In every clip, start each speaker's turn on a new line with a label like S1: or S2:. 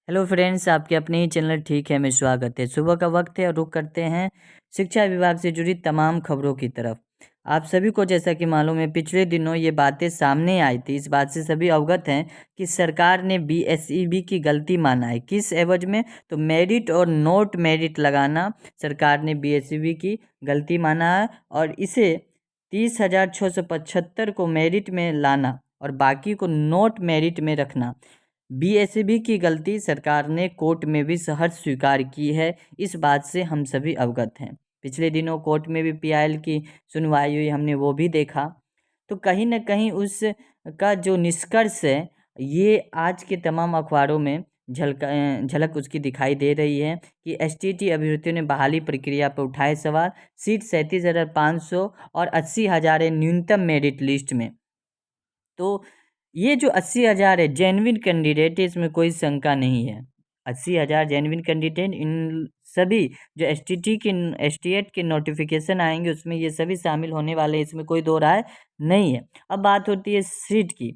S1: Hello friends, आपके अपने ही channel ठीक है में स्वागत है। सुबह का वक्त है और रुख करते हैं शिक्षा विभाग से जुड़ी तमाम खबरों की तरफ। आप सभी को जैसा कि मालूम है, पिछले दिनों ये बातें सामने आई थी। इस बात से सभी अवगत हैं कि सरकार ने बीएसईबी की गलती माना है। किस एवज में? तो मेरिट और नोट मेरिट लगाना सरकार ने बीएसईबी की गलती माना है और इसे 30,675 को मेरिट में लाना और बाकी को नोट मेरिट में रखना। बीएसईबी की गलती सरकार ने कोर्ट में भी सहर्ष स्वीकार की है। इस बात से हम सभी अवगत हैं। पिछले दिनों कोर्ट में भी पीआईएल की सुनवाई हुई, हमने वो भी देखा। तो कहीं ना कहीं उस का जो निष्कर्ष है, ये आज के तमाम अखबारों में झलक उसकी दिखाई दे रही है कि एसटीटी अभ्यर्थियों ने बहाली प्रक्रिया पर उठाए सवाल। सीट 37,500 और 80,000 है न्यूनतम मेरिट लिस्ट में। तो ये जो 80,000 है जेन्युइन कैंडिडेट है, इसमें कोई शंका नहीं है। 80,000 जेन्युइन कैंडिडेट, इन सभी जो एसटीएट के नोटिफिकेशन आएंगे उसमें ये सभी शामिल होने वाले हैं, इसमें कोई दो राय नहीं है। अब बात होती है सीट की।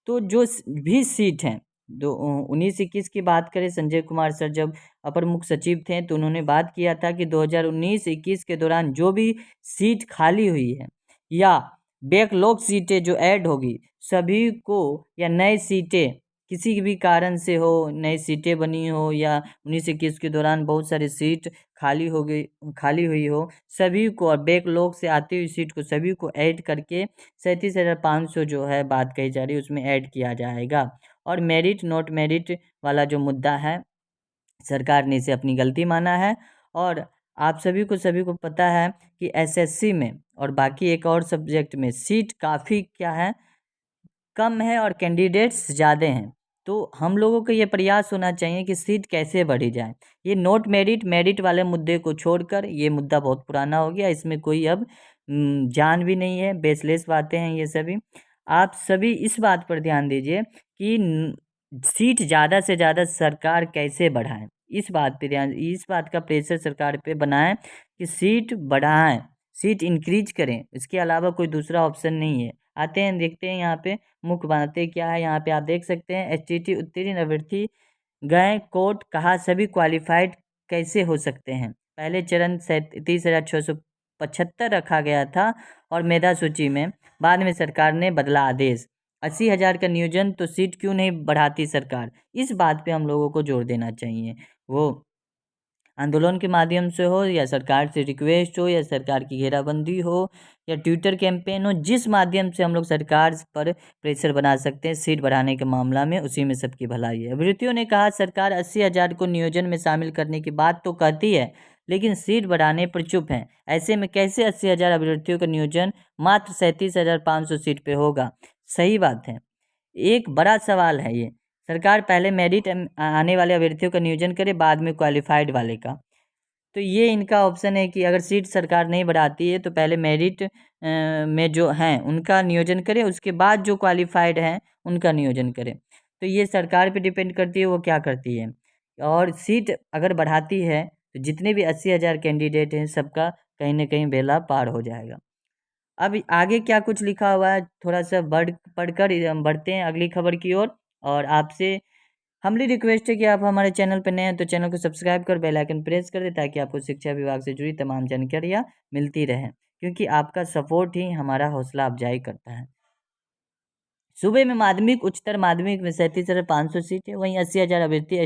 S1: तो जो भी सीट हैं, जो 19-21 की बात करें, संजय कुमार सर जब अपर मुख्य सचिव थे तो उन्होंने बात किया था कि 2019-21 के दौरान जो भी सीट खाली हुई है या बैकलॉग सीटें जो ऐड होगी सभी को, या नए सीटें किसी भी कारण से हो, नई सीटें बनी हो या 19-21 के दौरान बहुत सारी सीट खाली हुई हो, सभी को और बैकलॉग से आती हुई सीट को सभी को ऐड करके 37,500 जो है बात कही जा रही है उसमें ऐड किया जाएगा। और मेरिट नोट मेरिट वाला जो मुद्दा है, सरकार ने इसे अपनी गलती माना है। और आप सभी को पता है कि एसएससी में और बाकी एक और सब्जेक्ट में सीट काफ़ी क्या है, कम है और कैंडिडेट्स ज़्यादा हैं। तो हम लोगों को ये प्रयास होना चाहिए कि सीट कैसे बढ़ी जाए। ये नोट मेरिट वाले मुद्दे को छोड़कर ये मुद्दा बहुत पुराना हो गया, इसमें कोई अब जान भी नहीं है, बेसलेस बातें हैं ये सभी। आप सभी इस बात पर ध्यान दीजिए कि सीट ज़्यादा से ज़्यादा सरकार कैसे बढ़ाए, इस बात का प्रेशर सरकार पे बनाएं कि सीट बढ़ाएं, सीट इंक्रीज करें। इसके अलावा कोई दूसरा ऑप्शन नहीं है। आते हैं, देखते हैं यहाँ पे मुख्य बातें क्या है। यहाँ पे आप देख सकते हैं एसटीटी उत्तीर्ण अभ्यर्थी गए कोर्ट, कहा सभी क्वालिफाइड कैसे हो सकते हैं। पहले चरण 37,675 रखा गया था और मेधा सूची में, बाद में सरकार ने बदला आदेश। 80,000 का नियोजन, तो सीट क्यों नहीं बढ़ाती सरकार? इस बात पे हम लोगों को जोर देना चाहिए। वो आंदोलन के माध्यम से हो या सरकार से रिक्वेस्ट हो या सरकार की घेराबंदी हो या ट्विटर कैंपेन हो, जिस माध्यम से हम लोग सरकार पर प्रेशर बना सकते हैं सीट बढ़ाने के मामला में, उसी में सबकी भलाई है। अभ्यर्थियों ने कहा सरकार 80,000 को नियोजन में शामिल करने की बात तो कहती है लेकिन सीट बढ़ाने पर चुप है। ऐसे में कैसे 80,000 अभ्यर्थियों का नियोजन मात्र 37,500 सीट पे होगा? सही बात है, एक बड़ा सवाल है ये। सरकार पहले मेरिट आने वाले अभ्यर्थियों का नियोजन करे, बाद में क्वालिफाइड वाले का। तो ये इनका ऑप्शन है कि अगर सीट सरकार नहीं बढ़ाती है तो पहले मेरिट में जो हैं उनका नियोजन करे, उसके बाद जो क्वालिफाइड हैं उनका नियोजन करे। तो ये सरकार पे डिपेंड करती है वो क्या करती है। और सीट अगर बढ़ाती है तो जितने भी 80,000 कैंडिडेट हैं सबका कहीं ना कहीं बेला पार हो जाएगा। अब आगे क्या कुछ लिखा हुआ है, थोड़ा सा पढ़कर हम बढ़ते हैं अगली खबर की ओर। और आपसे हमारी रिक्वेस्ट है कि आप हमारे चैनल पर नए हैं तो चैनल को सब्सक्राइब कर बेल आइकन प्रेस कर दें ताकि आपको शिक्षा विभाग से जुड़ी तमाम जानकारियाँ मिलती रहें, क्योंकि आपका सपोर्ट ही हमारा हौसला अफजाई करता है। सूबे में माध्यमिक उच्चतर माध्यमिक में 37,500 सीट है, वहीं 80,000 अभ्यर्थी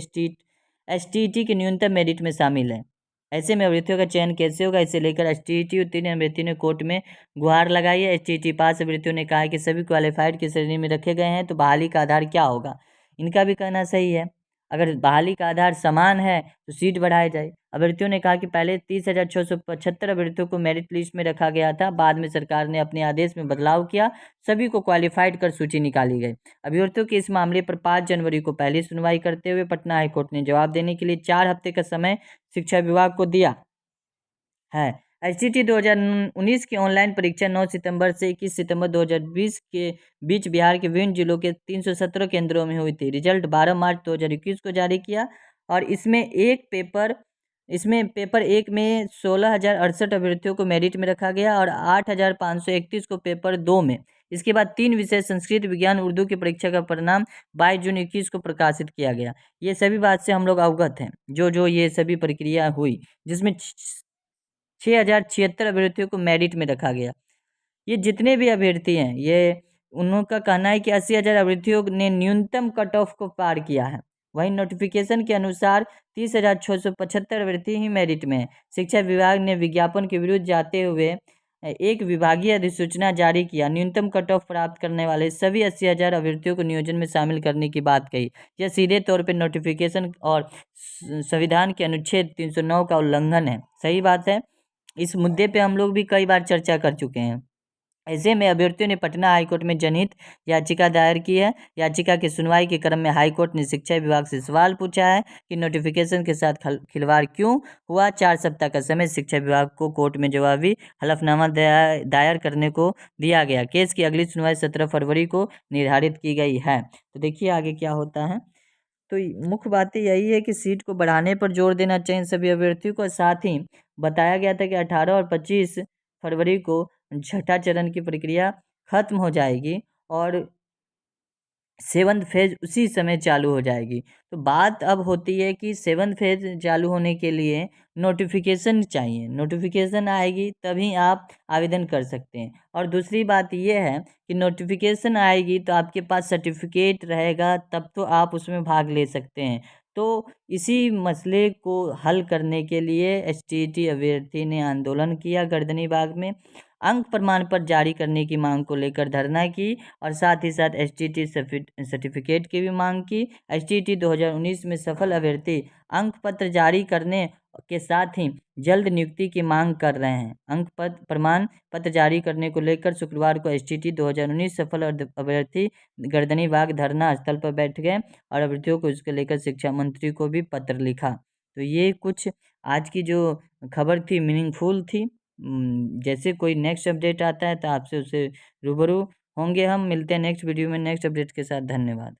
S1: एसटीईटी के न्यूनतम मेरिट में शामिल है। ऐसे में अभ्यर्थियों का चयन कैसे होगा, इसे लेकर एसटीईटी उत्तीर्ण अभ्यर्थी ने कोर्ट में गुहार लगाई है। एसटीईटी पास अभ्यर्थियों ने कहा है कि सभी क्वालिफाइड की श्रेणी में रखे गए हैं, तो बहाली का आधार क्या होगा? इनका भी कहना सही है, अगर बहाली का आधार समान है तो सीट बढ़ाई जाए। अभ्यर्थियों ने कहा कि पहले 30,675 अभ्यर्थियों को मेरिट लिस्ट में रखा गया था, बाद में सरकार ने अपने आदेश में बदलाव किया, सभी को क्वालिफाइड कर सूची निकाली गई। अभ्यर्थियों के इस मामले पर 5 जनवरी को पहली सुनवाई करते हुए पटना हाईकोर्ट ने जवाब देने के लिए 4 हफ्ते का समय शिक्षा विभाग को दिया है। एसटीटी 2019 की ऑनलाइन परीक्षा 9 सितंबर से 21 सितंबर 2020 के बीच बिहार के विभिन्न जिलों के 317 केंद्रों में हुई थी। रिजल्ट 12 मार्च 2021 को जारी किया और इसमें पेपर 1 में 16,068 अभ्यर्थियों को मेरिट में रखा गया और 8,531 को पेपर 2 में इसके बाद 3 विषय संस्कृत, विज्ञान, उर्दू की परीक्षा का परिणाम 22 जून 21 को प्रकाशित किया गया। ये सभी बात से हम लोग अवगत हैं, जो ये सभी प्रक्रिया हुई, जिसमें 6076 अभ्यर्थियों को मेरिट में रखा गया। ये जितने भी अभ्यर्थी हैं, ये उनका कहना है कि 80,000 अभ्यर्थियों ने न्यूनतम कट ऑफ को पार किया है। वहीं नोटिफिकेशन के अनुसार 30,675 अभ्यर्थी ही मेरिट में है। शिक्षा विभाग ने विज्ञापन के विरुद्ध जाते हुए एक विभागीय अधिसूचना जारी किया, न्यूनतम कट ऑफ प्राप्त करने वाले सभी 80,000 अभ्यर्थियों को नियोजन में शामिल करने की बात कही। यह सीधे तौर पर नोटिफिकेशन और संविधान के अनुच्छेद 309 का उल्लंघन है। सही बात है, इस मुद्दे पे हम लोग भी कई बार चर्चा कर चुके हैं। ऐसे में अभ्यर्थियों ने पटना हाईकोर्ट में जनहित याचिका दायर की है। याचिका की सुनवाई के क्रम में हाईकोर्ट ने शिक्षा विभाग से सवाल पूछा है कि नोटिफिकेशन के साथ खिलवाड़ क्यों हुआ। 4 सप्ताह का समय शिक्षा विभाग को कोर्ट में जवाबी हलफनामा दायर करने को दिया गया। केस की अगली सुनवाई 17 फरवरी को निर्धारित की गई है। तो देखिए आगे क्या होता है। तो मुख्य बातें यही है कि सीट को बढ़ाने पर जोर देना चाहिए सभी अभ्यर्थियों को। साथ ही बताया गया था कि 18 और 25 फरवरी को छठा चरण की प्रक्रिया खत्म हो जाएगी और 7th फेज उसी समय चालू हो जाएगी। तो बात अब होती है कि 7th फेज चालू होने के लिए नोटिफिकेशन चाहिए, नोटिफिकेशन आएगी तभी आप आवेदन कर सकते हैं। और दूसरी बात ये है कि नोटिफिकेशन आएगी तो आपके पास सर्टिफिकेट रहेगा, तब तो आप उसमें भाग ले सकते हैं। तो इसी मसले को हल करने के लिए एसटीईटी अभ्यर्थी ने आंदोलन किया गर्दनी बाग में, अंक प्रमाण पत्र जारी करने की मांग को लेकर धरना की और साथ ही साथ एसटीईटी सर्टिफिकेट की भी मांग की। एसटीईटी 2019 में सफल अभ्यर्थी अंक पत्र जारी करने के साथ ही जल्द नियुक्ति की मांग कर रहे हैं। अंक पत्र प्रमाण पत्र जारी करने को लेकर शुक्रवार को एसटीईटी 2019 सफल अभ्यर्थी गर्दनी बाग धरना स्थल पर बैठ गए और अभ्यर्थियों को इसको लेकर शिक्षा मंत्री को भी पत्र लिखा। तो ये कुछ आज की जो खबर थी मीनिंगफुल थी। जैसे कोई नेक्स्ट अपडेट आता है तो आपसे उससे रूबरू होंगे। हम मिलते हैं नेक्स्ट वीडियो में नेक्स्ट अपडेट के साथ। धन्यवाद।